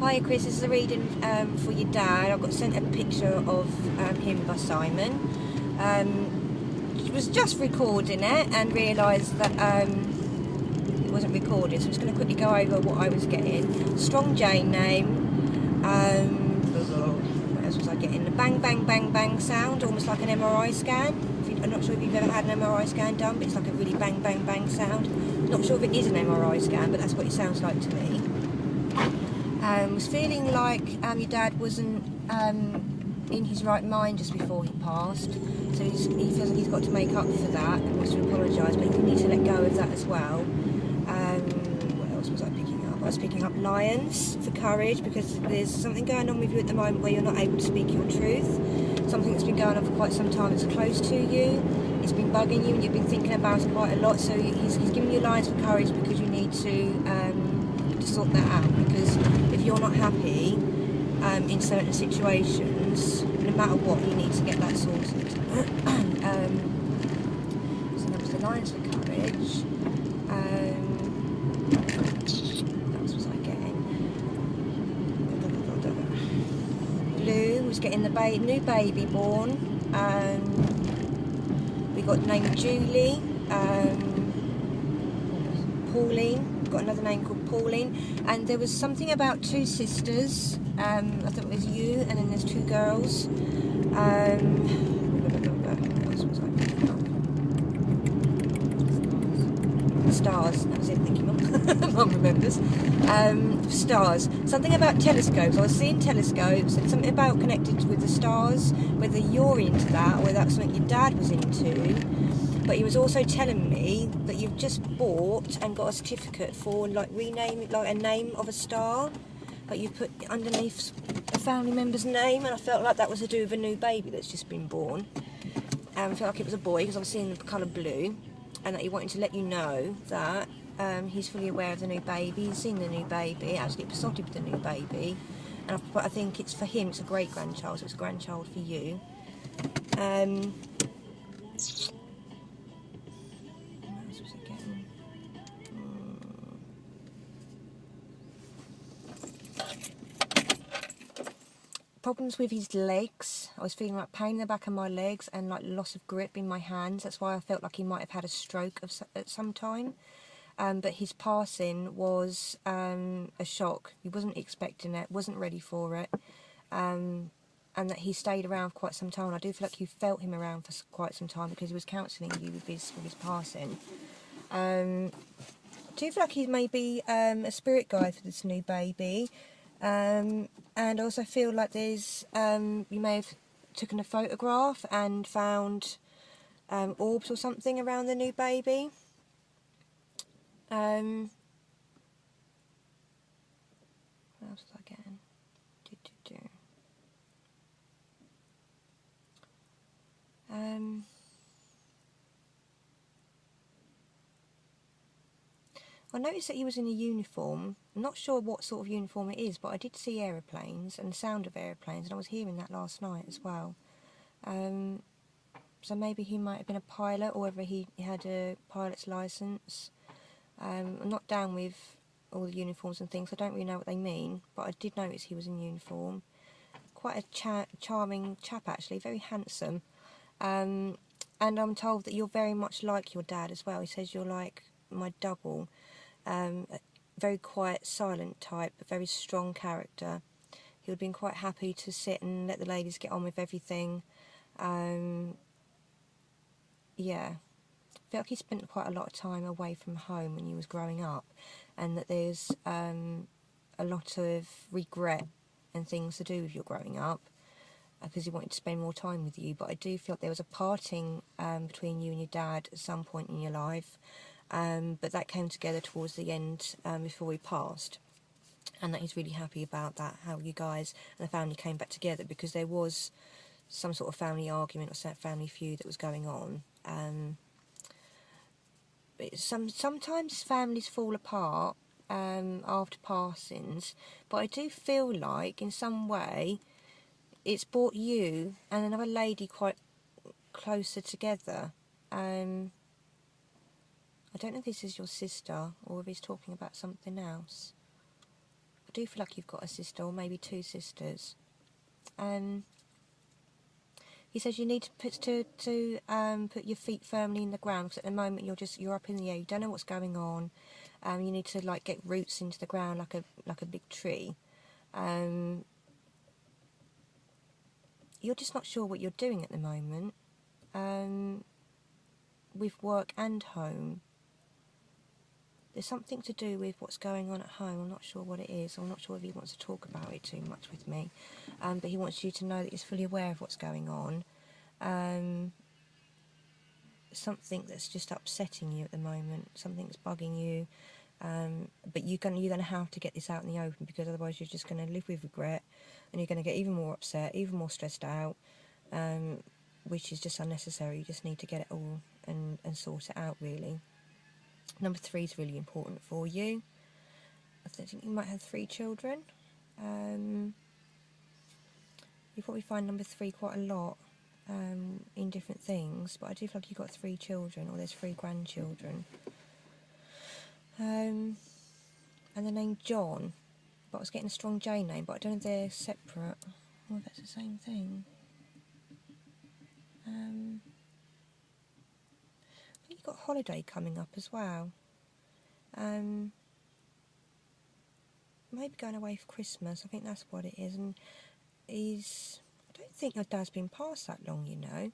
Hi Chris, this is a reading for your dad. I got sent a picture of him by Simon. Was just recording it and realised that it wasn't recorded, so I'm just going to quickly go over what I was getting. Strong Jane name. What else was I getting? The bang bang bang bang sound, almost like an MRI scan. I'm not sure if you've ever had an MRI scan done, but it's like a really bang bang bang sound. Not sure if it is an MRI scan, but that's what it sounds like to me. Was feeling like your dad wasn't in his right mind just before he passed, so he feels like he's got to make up for that and wants to apologise, but you need to let go of that as well. What else was I picking up? I was picking up lions for courage, because there's something going on with you at the moment where you're not able to speak your truth, something that's been going on for quite some time that's close to you. It's been bugging you and you've been thinking about it quite a lot, so he's giving you lions for courage because you need to sort that out, because if you're not happy in certain situations, no matter what, you need to get that sorted. So that was the lions for courage. What else was I getting? Blue was getting the new baby born. We got the name Julie, Pauline. Got another name called Pauline, and there was something about two sisters. I thought it was you, and then there's two girls. What else was I picking up? Stars. That was it. Thank you, Mum. Mum remembers. Stars. Something about telescopes. I was seeing telescopes, and something about connected with the stars. Whether you're into that, or whether that's something your dad was into. But he was also telling me that you've just bought and got a certificate for like rename, like a name of a star, but you put underneath a family member's name, and I felt like that was to do with a new baby that's just been born. I felt like it was a boy because I was seeing the colour blue, and that he wanted to let you know that he's fully aware of the new baby, he's seen the new baby, absolutely besotted with the new baby, and I think it's for him, it's a great grandchild, so it's a grandchild for you. Problems with his legs. I was feeling like pain in the back of my legs and like loss of grip in my hands. That's why I felt like he might have had a stroke at some time. But his passing was a shock. He wasn't expecting it, wasn't ready for it. And that he stayed around for quite some time. And I do feel like you felt him around for quite some time because he was counselling you with his passing. I do feel like he's maybe a spirit guide for this new baby. And I also feel like there's you may have taken a photograph and found orbs or something around the new baby. What else was I getting? I noticed that he was in a uniform. I'm not sure what sort of uniform it is, but I did see aeroplanes and the sound of aeroplanes, and I was hearing that last night as well. So maybe he might have been a pilot, or whether he had a pilot's licence. I'm not down with all the uniforms and things. I don't really know what they mean, but I did notice he was in uniform. Quite a charming chap, actually, very handsome. And I'm told that you're very much like your dad as well. He says you're like my double. A very quiet, silent type, but very strong character. He would have been quite happy to sit and let the ladies get on with everything. Yeah. I feel like he spent quite a lot of time away from home when he was growing up, and that there's a lot of regret and things to do with your growing up, because he wanted to spend more time with you. But I do feel like there was a parting between you and your dad at some point in your life, but that came together towards the end before he passed, and that he's really happy about that, how you guys and the family came back together, because there was some sort of family argument or family feud that was going on. Sometimes families fall apart after passings, but I do feel like in some way it's brought you and another lady quite closer together. I don't know if this is your sister or if he's talking about something else. I do feel like you've got a sister, or maybe two sisters. He says you need to put your feet firmly in the ground, because at the moment you're up in the air. You don't know what's going on. You need to like get roots into the ground like a big tree. You're just not sure what you're doing at the moment, with work and home. There's something to do with what's going on at home. I'm not sure what it is. I'm not sure if he wants to talk about it too much with me. But he wants you to know that he's fully aware of what's going on. Something that's just upsetting you at the moment. Something's bugging you. But you're going to have to get this out in the open, because otherwise you're just going to live with regret, and you're going to get even more upset, even more stressed out, which is just unnecessary. You just need to get it all and sort it out, really. Number 3 is really important for you. I think you might have 3 children. You probably find number 3 quite a lot in different things, but I do feel like you've got 3 children, or there's 3 grandchildren. And the name John, but I was getting a strong J name, but I don't know if they're separate. Oh, that's the same thing. I think you've got a holiday coming up as well. Maybe going away for Christmas. I think that's what it is. And I don't think your dad's been past that long, you know.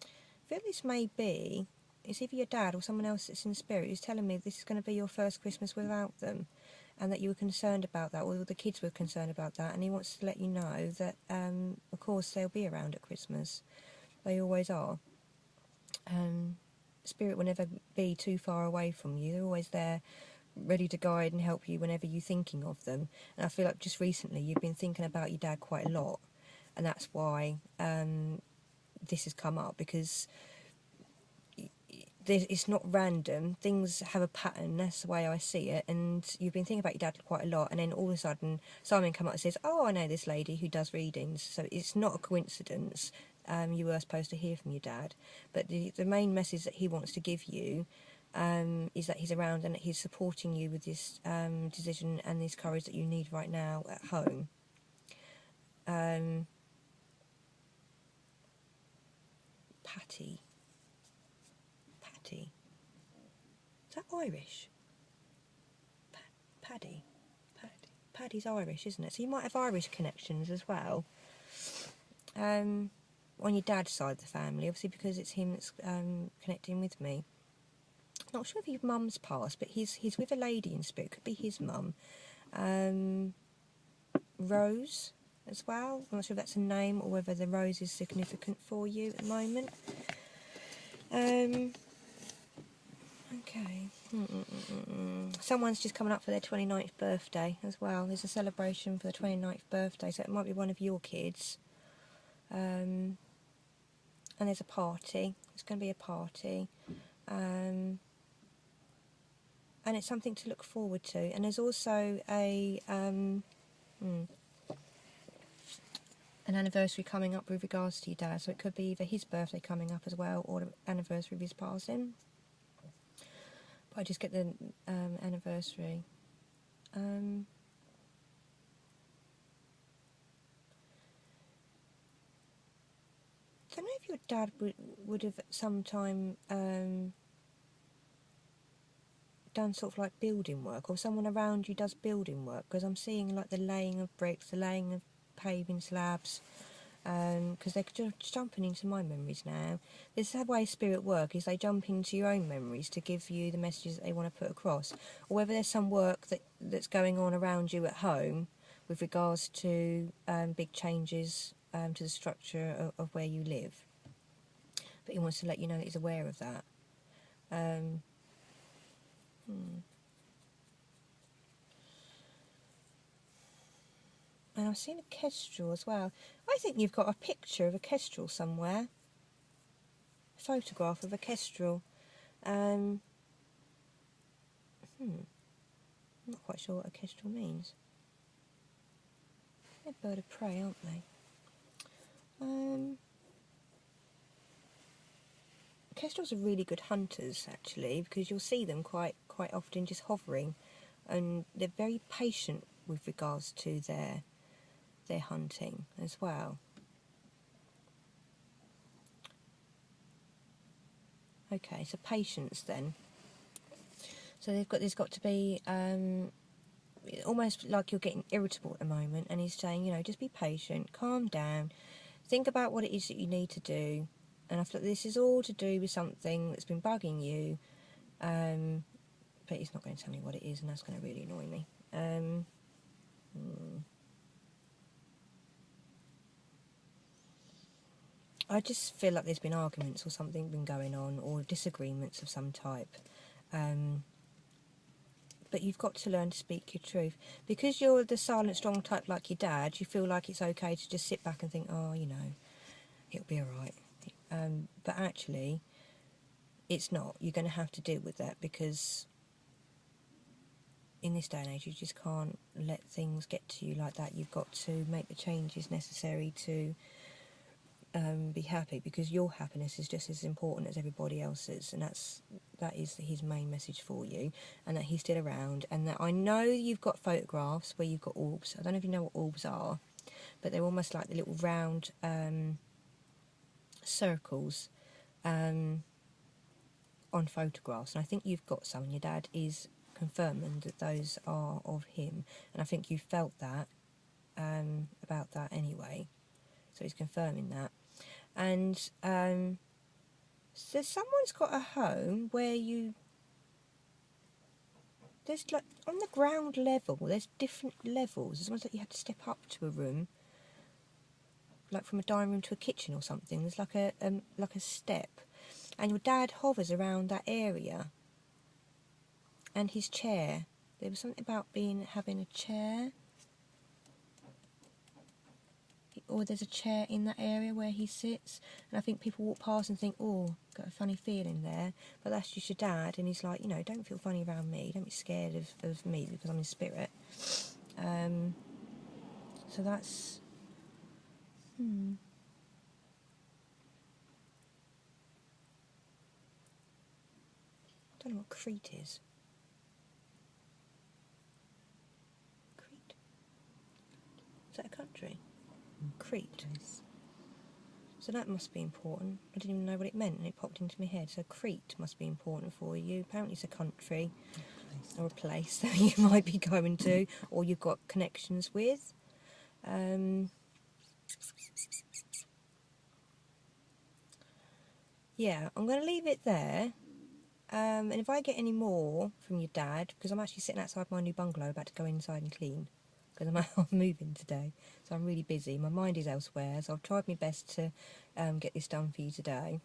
I feel this may be, it's either your dad or someone else that's in spirit who's telling me this is going to be your first Christmas without them, and that you were concerned about that, or the kids were concerned about that, and he wants to let you know that, of course, they'll be around at Christmas. They always are. Spirit will never be too far away from you. They're always there, ready to guide and help you whenever you're thinking of them. And I feel like just recently you've been thinking about your dad quite a lot, and that's why this has come up, because it's not random. Things have a pattern. That's the way I see it. And you've been thinking about your dad quite a lot, and then all of a sudden Simon come up and says, "Oh, I know this lady who does readings." So it's not a coincidence. You were supposed to hear from your dad, but the main message that he wants to give you is that he's around and that he's supporting you with this decision and this courage that you need right now at home. Patty. Is that Irish? Paddy. Paddy's Irish, isn't it? So you might have Irish connections as well. On your dad's side of the family, obviously, because it's him that's connecting with me. Not sure if his mum's passed, but he's with a lady in spirit. Could be his mum. Rose as well. I'm not sure if that's a name or whether the rose is significant for you at the moment. Okay. Someone's just coming up for their 29th birthday as well. There's a celebration for the 29th birthday, so it might be one of your kids. And there's a party. It's going to be a party. And it's something to look forward to. And there's also an anniversary coming up with regards to your dad. So it could be either his birthday coming up as well, or the anniversary of his passing. But I just get the anniversary. Don't know if your dad would have at some time done sort of like building work, or someone around you does building work, because I'm seeing like the laying of bricks, the laying of paving slabs, because they're just jumping into my memories now. This is the way spirit work, is they jump into your own memories to give you the messages that they want to put across, or whether there's some work that's going on around you at home with regards to big changes to the structure of where you live. But he wants to let you know that he's aware of that. And I've seen a kestrel as well. I think you've got a picture of a kestrel somewhere. A photograph of a kestrel. I'm not quite sure what a kestrel means. They're a bird of prey, aren't they? Kestrels are really good hunters, actually, because you'll see them quite often just hovering, and they're very patient with regards to their hunting as well. Okay, so patience then. So there's got to be almost like you're getting irritable at the moment, and he's saying, you know, just be patient, calm down, think about what it is that you need to do. And I feel like this is all to do with something that's been bugging you, but he's not going to tell me what it is, and that's going to really annoy me. I just feel like there's been arguments or something been going on, or disagreements of some type. But you've got to learn to speak your truth. Because you're the silent, strong type like your dad, you feel like it's okay to just sit back and think, oh, you know, it'll be all right. But actually, it's not. You're going to have to deal with that, because in this day and age, you just can't let things get to you like that. You've got to make the changes necessary to be happy, because your happiness is just as important as everybody else's, and that is his main message for you, and that he's still around. And that I know you've got photographs where you've got orbs. I don't know if you know what orbs are, but they're almost like the little round circles on photographs, and I think you've got some, and your dad is confirming that those are of him, and I think you felt that about that anyway, so he's confirming that. And so someone's got a home where there's like on the ground level, there's different levels. It's almost like you have to step up to a room, like from a dining room to a kitchen or something. There's like a step, and your dad hovers around that area. And his chair, there was something about having a chair, or there's a chair in that area where he sits, and I think people walk past and think, oh, got a funny feeling there, but that's just your dad, and he's like, you know, don't feel funny around me, don't be scared of me, because I'm in spirit. So that's I don't know what Crete is. Crete? Is that a country? Crete. Yes. So that must be important. I didn't even know what it meant, and it popped into my head. So Crete must be important for you. Apparently it's a country or a place that you might be going to, or you've got connections with. Yeah, I'm going to leave it there. And if I get any more from your dad, because I'm actually sitting outside my new bungalow about to go inside and clean, because I'm moving today, so I'm really busy. My mind is elsewhere, so I've tried my best to get this done for you today.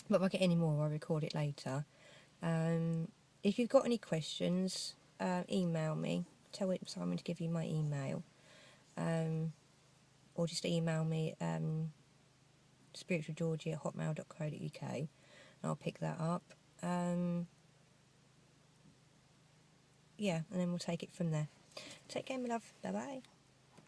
But if I get any more, I'll record it later. If you've got any questions, email me. Tell Simon to give you my email. Or just email me spiritualgeorgie@hotmail.co.uk, and I'll pick that up. Yeah, and then we'll take it from there. Take care, my love. Bye-bye.